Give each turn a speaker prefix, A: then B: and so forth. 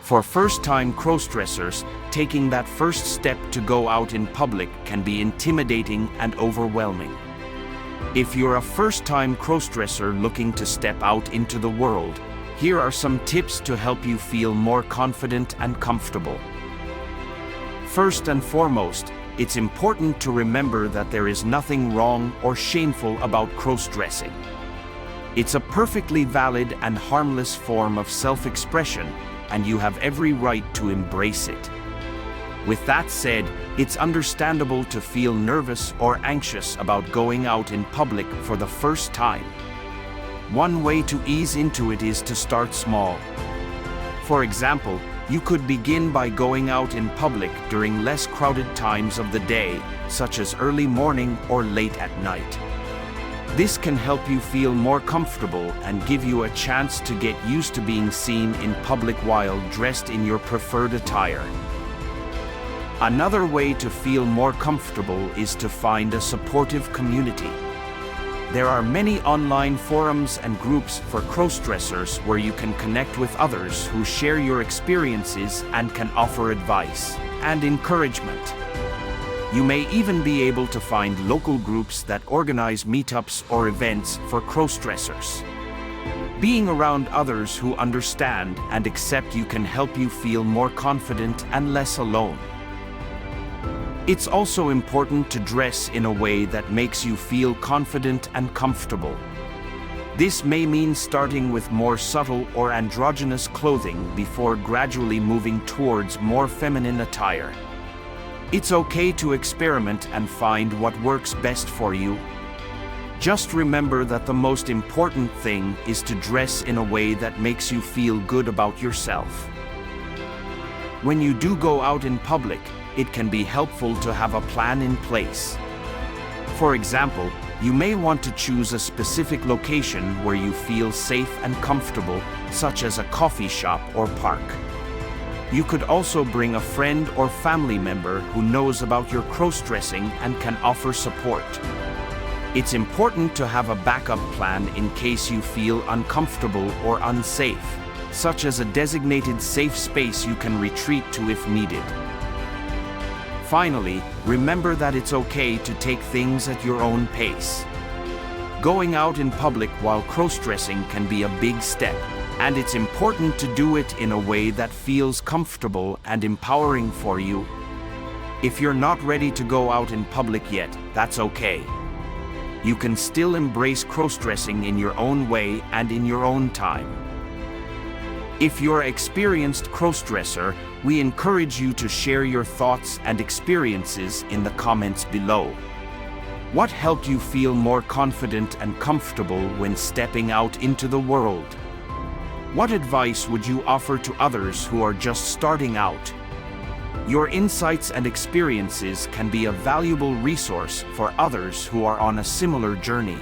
A: For first-time crossdressers, taking that first step to go out in public can be intimidating and overwhelming. If you're a first-time crossdresser looking to step out into the world, here are some tips to help you feel more confident and comfortable. First and foremost, it's important to remember that there is nothing wrong or shameful about crossdressing. It's a perfectly valid and harmless form of self-expression, and you have every right to embrace it. With that said, it's understandable to feel nervous or anxious about going out in public for the first time. One way to ease into it is to start small. For example, you could begin by going out in public during less crowded times of the day, such as early morning or late at night. This can help you feel more comfortable and give you a chance to get used to being seen in public while dressed in your preferred attire. Another way to feel more comfortable is to find a supportive community. There are many online forums and groups for crossdressers where you can connect with others who share your experiences and can offer advice and encouragement. You may even be able to find local groups that organize meetups or events for crossdressers. Being around others who understand and accept you can help you feel more confident and less alone. It's also important to dress in a way that makes you feel confident and comfortable. This may mean starting with more subtle or androgynous clothing before gradually moving towards more feminine attire. It's okay to experiment and find what works best for you. Just remember that the most important thing is to dress in a way that makes you feel good about yourself. When you do go out in public, it can be helpful to have a plan in place. For example, you may want to choose a specific location where you feel safe and comfortable, such as a coffee shop or park. You could also bring a friend or family member who knows about your crossdressing and can offer support. It's important to have a backup plan in case you feel uncomfortable or unsafe, such as a designated safe space you can retreat to if needed. Finally, remember that it's okay to take things at your own pace. Going out in public while crossdressing can be a big step, and it's important to do it in a way that feels comfortable and empowering for you. If you're not ready to go out in public yet, that's okay. You can still embrace crossdressing in your own way and in your own time. If you're an experienced crossdresser, we encourage you to share your thoughts and experiences in the comments below. What helped you feel more confident and comfortable when stepping out into the world? What advice would you offer to others who are just starting out? Your insights and experiences can be a valuable resource for others who are on a similar journey.